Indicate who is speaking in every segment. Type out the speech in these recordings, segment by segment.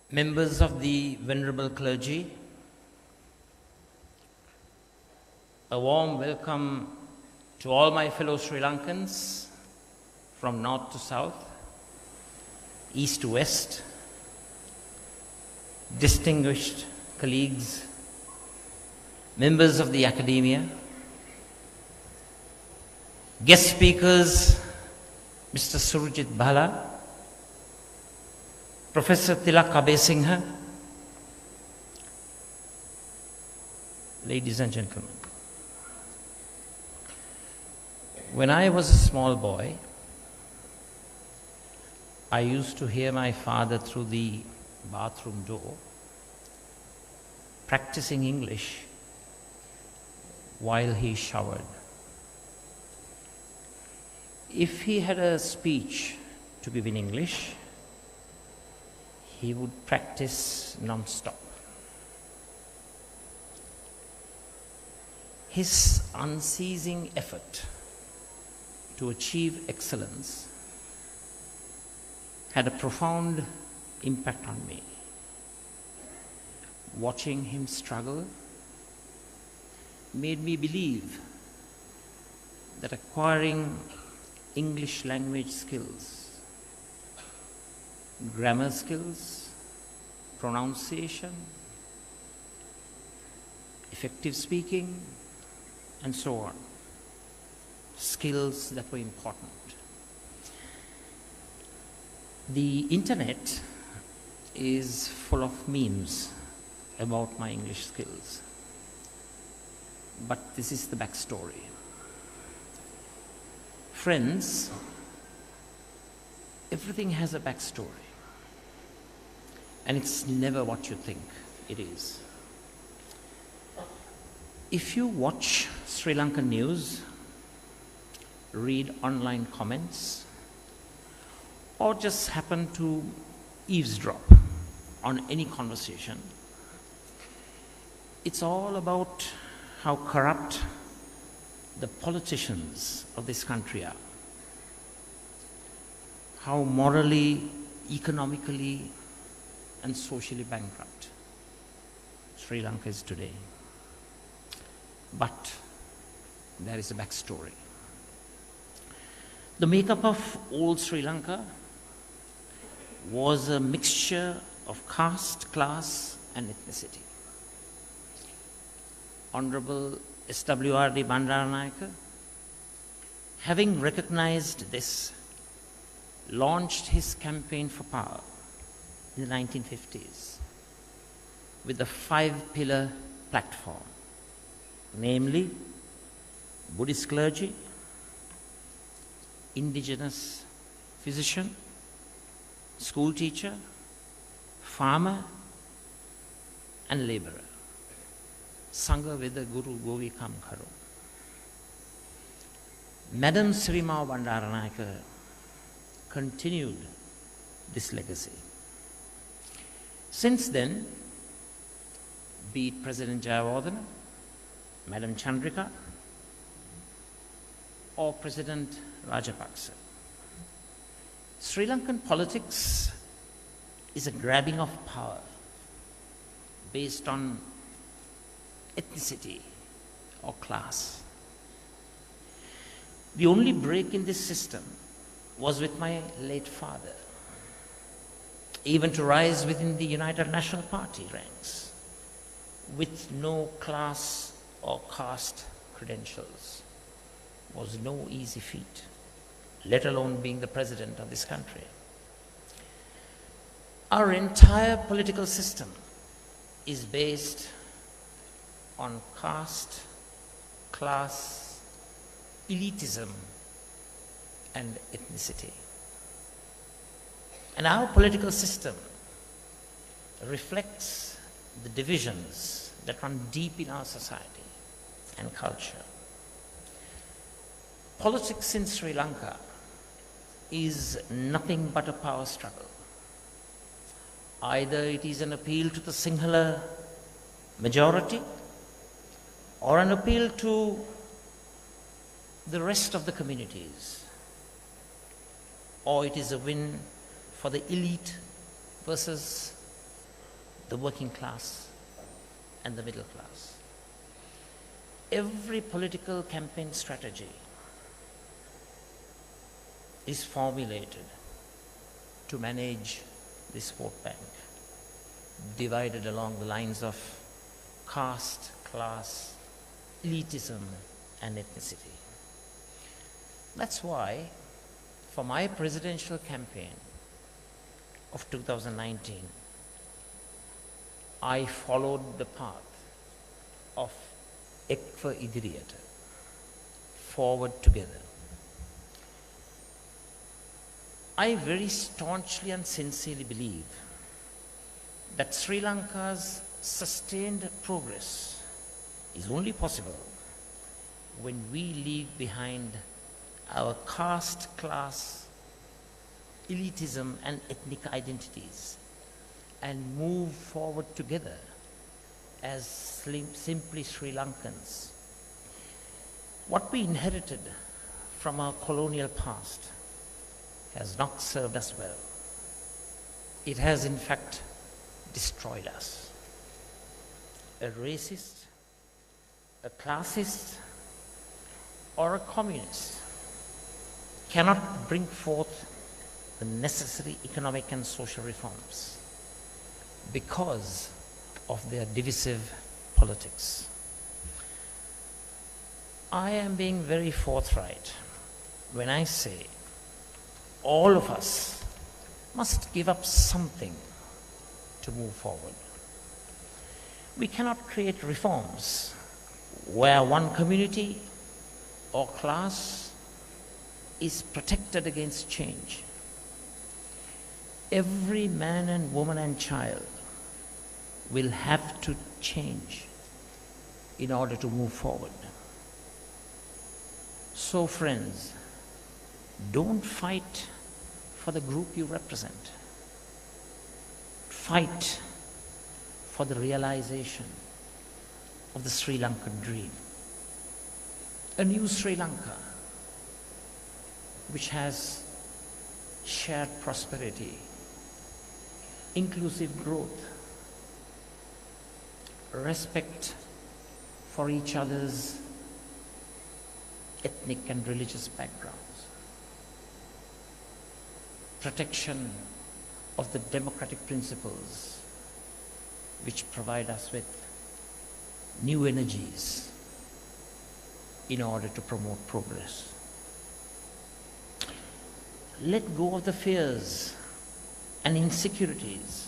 Speaker 1: Members of the venerable clergy, a warm welcome to all my fellow Sri Lankans from north to south, east to west, distinguished colleagues, members of the academia, guest speakers, Mr. 𝗩𝗓𝗦𝗬𝗧, Professor Tilak 𝗩𝗓𝗦𝗬𝗧, ladies and gentlemen. When I was a small boy, I used to hear my father through the bathroom door practicing English while he showered. If he had a speech to give in English, he would practice non-stop. His unceasing effort to achieve excellence had a profound impact on me. Watching him struggle made me believe that acquiring English language skills, grammar skills, pronunciation, effective speaking, and so on, skills that were important. The internet is full of memes about my English skills, but this is the backstory. Friends, everything has a backstory, and it's never what you think it is. If you watch Sri Lankan news, read online comments, or just happen to eavesdrop on any conversation, it's all about how corrupt the politicians of this country are, how morally, economically, and socially bankrupt Sri Lanka is today. But there is a backstory. The makeup of old Sri Lanka was a mixture of caste, class, and ethnicity. Honorable 𝗩𝗓𝗦𝗬𝗧 Bandaranaike, having recognized this, launched his campaign for power in the 1950s with a 5-pillar platform, namely Buddhist clergy, indigenous physician, school teacher, farmer, and laborer. Sangha Veda Guru Govi Kam Karo. Madam Srimao Bandaranaike continued this legacy. Since then, be it President Jayawardena, Madam Chandrika, or President Rajapaksa, Sri Lankan politics is a grabbing of power based on ethnicity or class. The only break in this system was with my late father, even to rise within the United National Party ranks with no class or caste credentials was no easy feat, let alone being the president of this country. Our entire political system is based on caste, class, elitism, and ethnicity. And our political system reflects the divisions that run deep in our society and culture. Politics in Sri Lanka is nothing but a power struggle. Either it is an appeal to the Sinhala majority or an appeal to the rest of the communities, or it is a win for the elite versus the working class, and the middle class. Every political campaign strategy is formulated to manage this vote bank, divided along the lines of caste, class, elitism, and ethnicity. That's why, for my presidential campaign of 2019, I followed the path of 𝗩𝗓𝗦𝗧𝗓𝗓, forward together. I very staunchly and sincerely believe that Sri Lanka's sustained progress is only possible when we leave behind our caste, class, elitism, and ethnic identities and move forward together as simply Sri Lankans. What we inherited from our colonial past has not served us well. It has in fact destroyed us. A racist, a classist, or a communist cannot bring forth the necessary economic and social reforms because of their divisive politics. I am being very forthright when I say all of us must give up something to move forward. We cannot create reforms where one community or class is protected against change. Every man and woman and child will have to change in order to move forward. So friends, don't fight for the group you represent. Fight for the realization of the Sri Lankan dream. A new Sri Lanka, which has shared prosperity, inclusive growth, respect for each other's ethnic and religious backgrounds, protection of the democratic principles which provide us with new energies in order to promote progress. Let go of the fears and insecurities.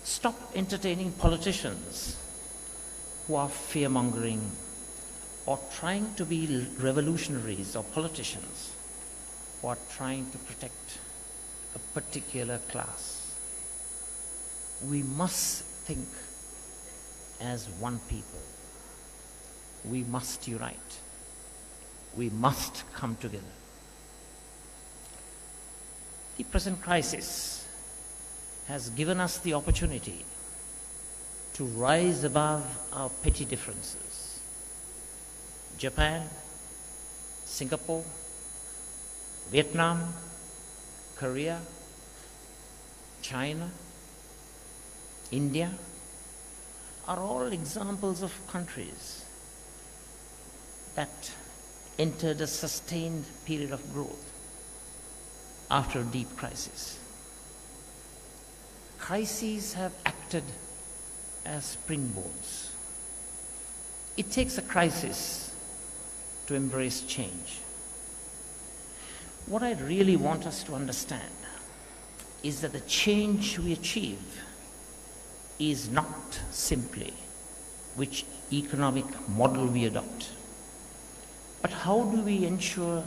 Speaker 1: Stop entertaining politicians who are fear-mongering or trying to be revolutionaries, or politicians who are trying to protect a particular class. We must think as one people. We must unite. We must come together. The present crisis has given us the opportunity to rise above our petty differences. Japan, Singapore, Vietnam, Korea, China, India are all examples of countries that entered a sustained period of growth after a deep crisis. Crises have acted as springboards. It takes a crisis to embrace change. What I really want us to understand is that the change we achieve is not simply which economic model we adopt, but how do we ensure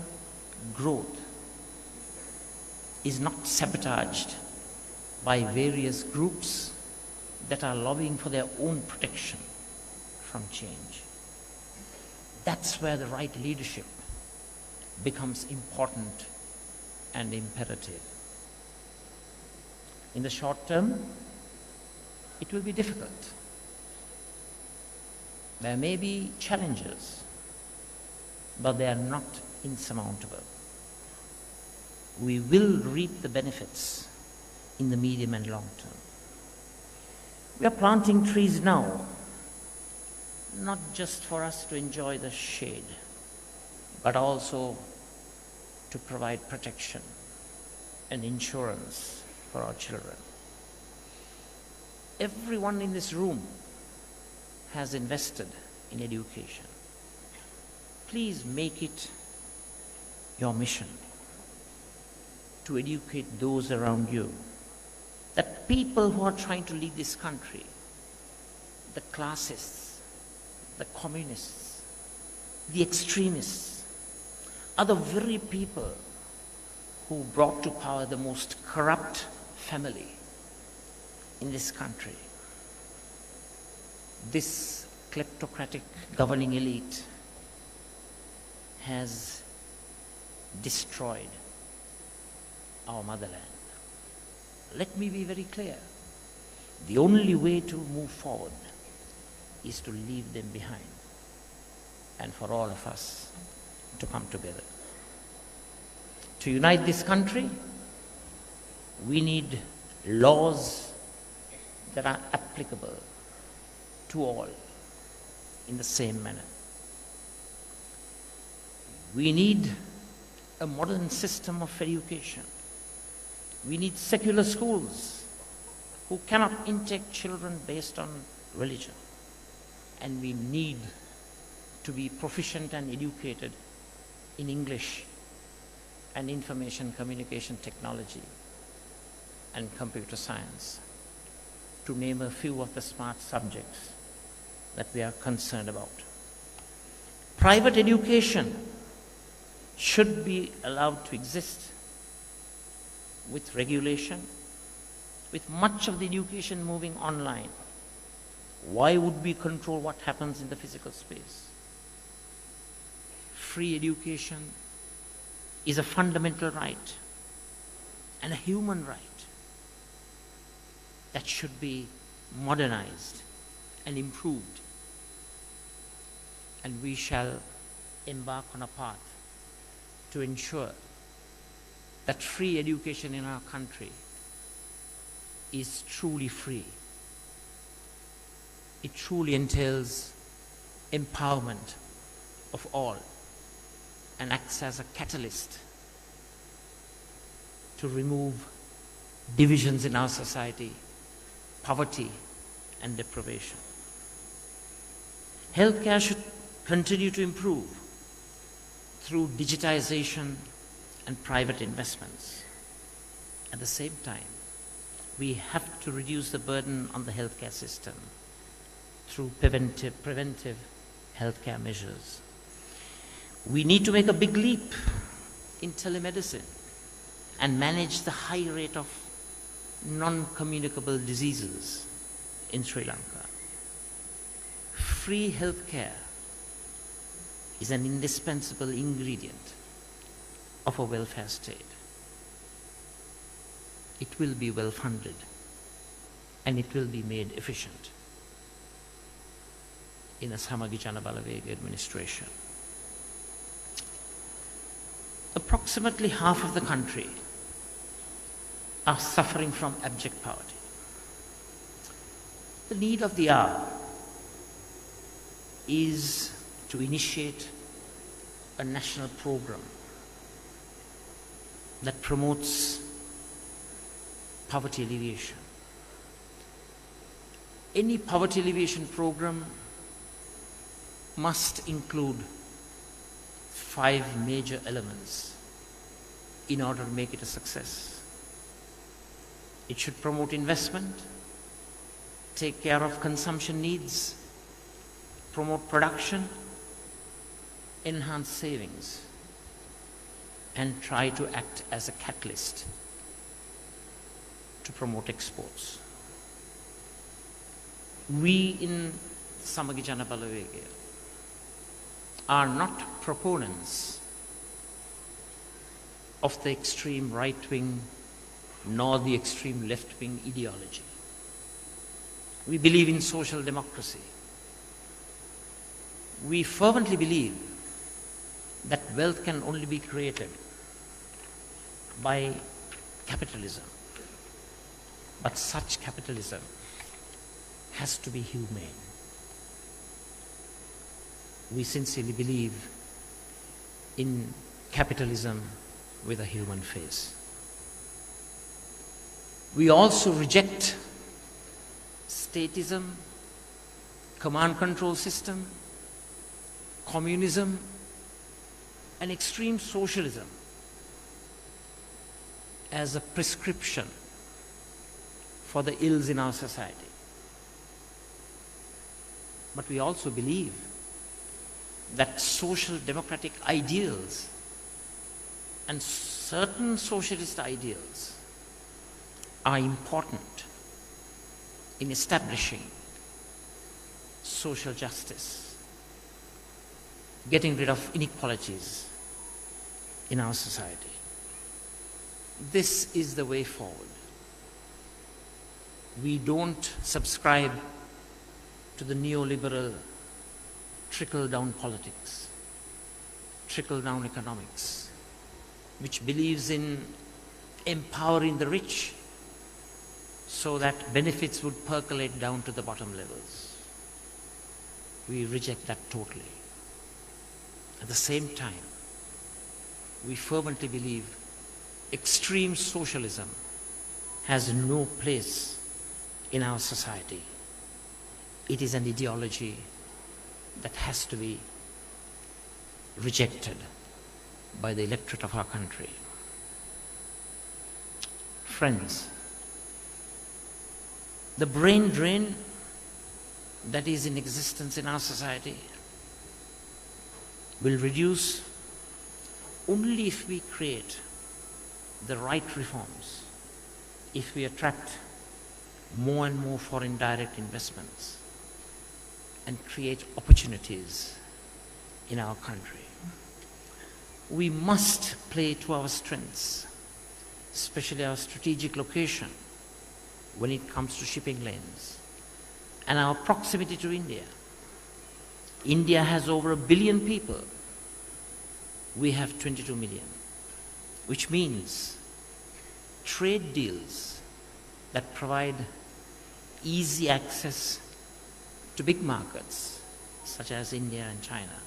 Speaker 1: growth is not sabotaged by various groups that are lobbying for their own protection from change. That's where the right leadership becomes important and imperative. In the short term, it will be difficult. There may be challenges, but they are not insurmountable. We will reap the benefits in the medium and long term. We are planting trees now, not just for us to enjoy the shade, but also to provide protection and insurance for our children. Everyone in this room has invested in education. Please make it your mission to educate those around you, that people who are trying to lead this country, the classists, the communists, the extremists, are the very people who brought to power the most corrupt family in this country. This kleptocratic governing elite has destroyed our motherland. Let me be very clear. The only way to move forward is to leave them behind, and for all of us to come together. To unite this country, we need laws that are applicable to all in the same manner. We need a modern system of education. We need secular schools who cannot intake children based on religion. And we need to be proficient and educated in English and information communication technology and computer science, to name a few of the smart subjects that we are concerned about. Private education should be allowed to exist with regulation, with much of the education moving online. Why would we control what happens in the physical space? Free education is a fundamental right and a human right that should be modernized and improved. And we shall embark on a path to ensure that free education in our country is truly free. It truly entails empowerment of all and acts as a catalyst to remove divisions in our society, poverty and deprivation. Healthcare should continue to improve through digitization and private investments. At the same time, we have to reduce the burden on the healthcare system through preventive healthcare measures. We need to make a big leap in telemedicine and manage the high rate of non-communicable diseases in Sri Lanka. Free healthcare is an indispensable ingredient of a welfare state. It will be well funded and it will be made efficient in a 𝗩𝗪𝗏 administration. Approximately half of the country are suffering from abject poverty. The need of the hour is to initiate a national program that promotes poverty alleviation. Any poverty alleviation program must include 5 major elements in order to make it a success. It should promote investment, take care of consumption needs, promote production, enhance savings, and try to act as a catalyst to promote exports. We in 𝗩𝗪𝗏 are not proponents of the extreme right-wing nor the extreme left-wing ideology. We believe in social democracy. We fervently believe that wealth can only be created by capitalism. But such capitalism has to be humane. We sincerely believe in capitalism with a human face. We also reject statism, command control system, communism, and extreme socialism as a prescription for the ills in our society. But we also believe that social democratic ideals and certain socialist ideals are important in establishing social justice, getting rid of inequalities in our society. This is the way forward. We don't subscribe to the neoliberal trickle-down politics, trickle-down economics, which believes in empowering the rich so that benefits would percolate down to the bottom levels. We reject that totally. At the same time, we fervently believe extreme socialism has no place in our society. It is an ideology that has to be rejected by the electorate of our country. Friends, the brain drain that is in existence in our society will reduce only if we create the right reforms, if we attract more and more foreign direct investments and create opportunities in our country. We must play to our strengths, especially our strategic location when it comes to shipping lanes and our proximity to India. India has over 1 billion people. We have 22 million, which means trade deals that provide easy access to big markets such as India and China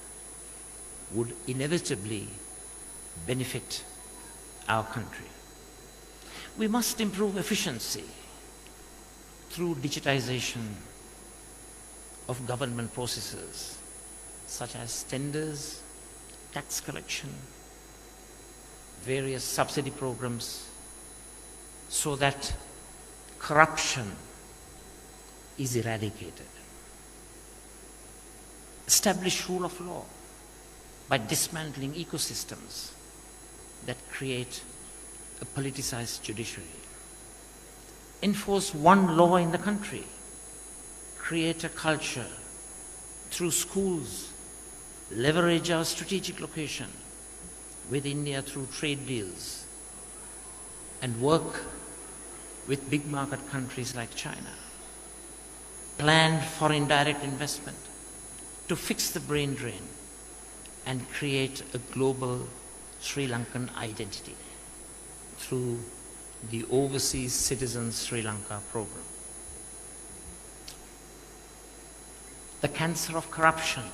Speaker 1: would inevitably benefit our country. We must improve efficiency through digitization of government processes such as tenders, tax collection, various subsidy programs, so that corruption is eradicated. Establish rule of law by dismantling ecosystems that create a politicized judiciary. Enforce one law in the country. Create a culture through schools. Leverage our strategic location with India through trade deals and work with big market countries like China. Plan foreign direct investment to fix the brain drain and create a global Sri Lankan identity through the Overseas Citizens Sri Lanka program. The cancer of corruption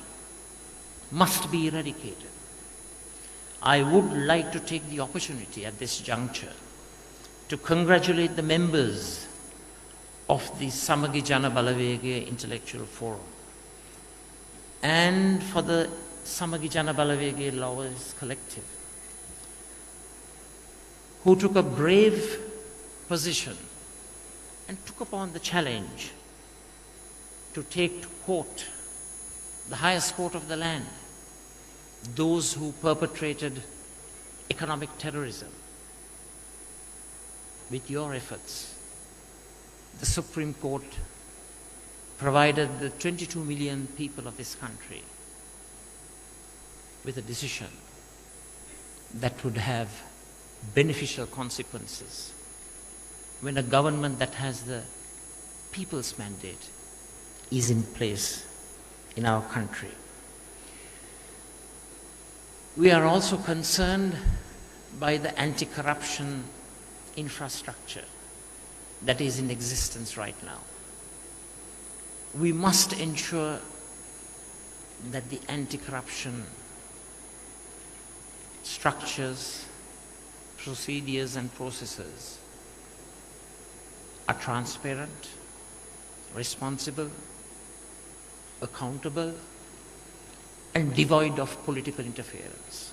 Speaker 1: must be eradicated. I would like to take the opportunity at this juncture to congratulate the members of the 𝗩 ජන බලවේගය Intellectual Forum and for the 𝗩 ජන බලවේගය Lawyers Collective, who took a brave position and took upon the challenge to take to court, the highest court of the land, those who perpetrated economic terrorism. With your efforts, the Supreme Court provided the 22 million people of this country with a decision that would have beneficial consequences when a government that has the people's mandate is in place in our country. We are also concerned by the anti-corruption infrastructure that is in existence right now. we must ensure that the anti-corruption structures, procedures and processes are transparent, responsible, accountable, and devoid of political interference.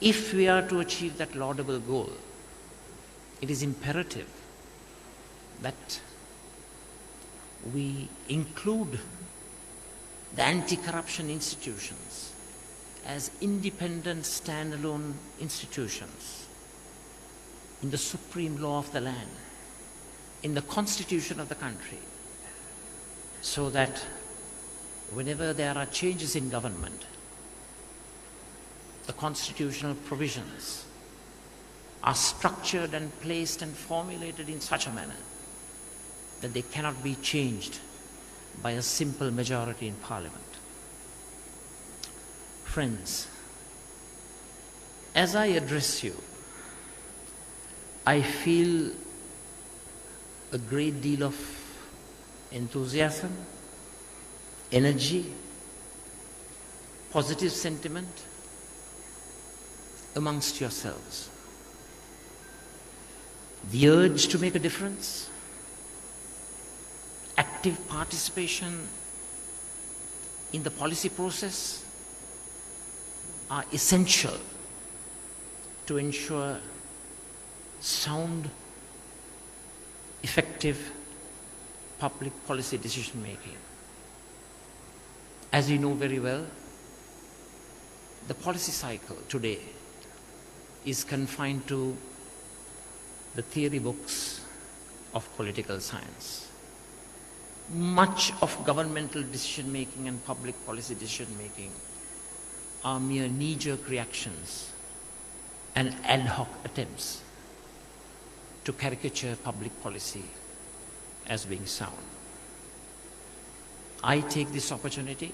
Speaker 1: If we are to achieve that laudable goal, it is imperative that we include the anti-corruption institutions as independent, standalone institutions in the supreme law of the land, in the constitution of the country, so that whenever there are changes in government, the constitutional provisions are structured and placed and formulated in such a manner that they cannot be changed by a simple majority in Parliament. Friends, as I address you, I feel a great deal of enthusiasm, energy, positive sentiment amongst yourselves. The urge to make a difference, active participation in the policy process are essential to ensure sound, effective public policy decision making. As you know very well, the policy cycle today is confined to the theory books of political science. Much of governmental decision making and public policy decision making are mere knee-jerk reactions and ad hoc attempts to caricature public policy as being sound. I take this opportunity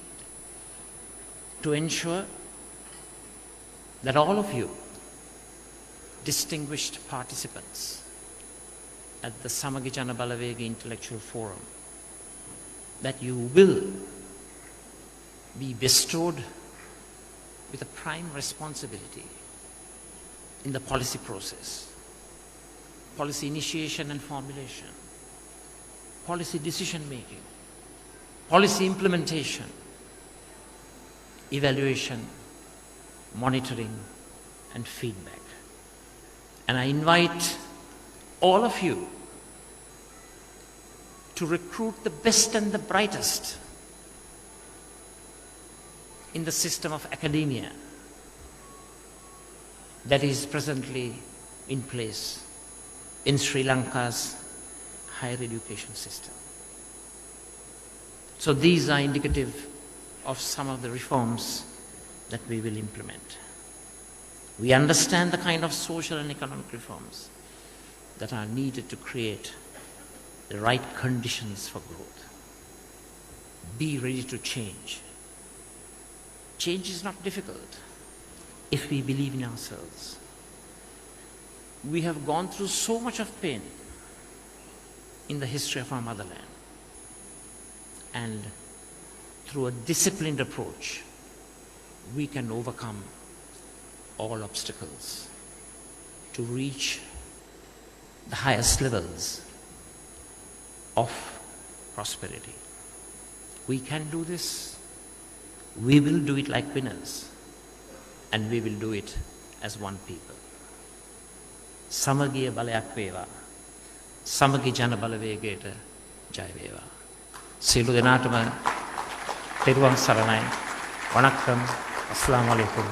Speaker 1: to ensure that all of you distinguished participants at the 𝗩𝗓𝗦𝗧 𝗩𝗓𝗦𝗧 Intellectual Forum, that you will be bestowed with a prime responsibility in the policy process, policy initiation and formulation, policy decision making, policy implementation, evaluation, monitoring, and feedback. And I invite all of you to recruit the best and the brightest in the system of academia that is presently in place in Sri Lanka's higher education system. So these are indicative of some of the reforms that we will implement. We understand the kind of social and economic reforms that are needed to create the right conditions for growth. Be ready to change. Change is not difficult if we believe in ourselves. We have gone through so much of pain in the history of our motherland, and through a disciplined approach, we can overcome all obstacles to reach the highest levels of prosperity. We can do this. We will do it like winners, and we will do it as one people. සමගිය බලයක් වේවා. සමගි ජන බලවේගයට ජය වේවා. සියලු දෙනාටම තෙරුවන් සරණයි. වණක්කම්. අස්ලාමු අලයිකුම්.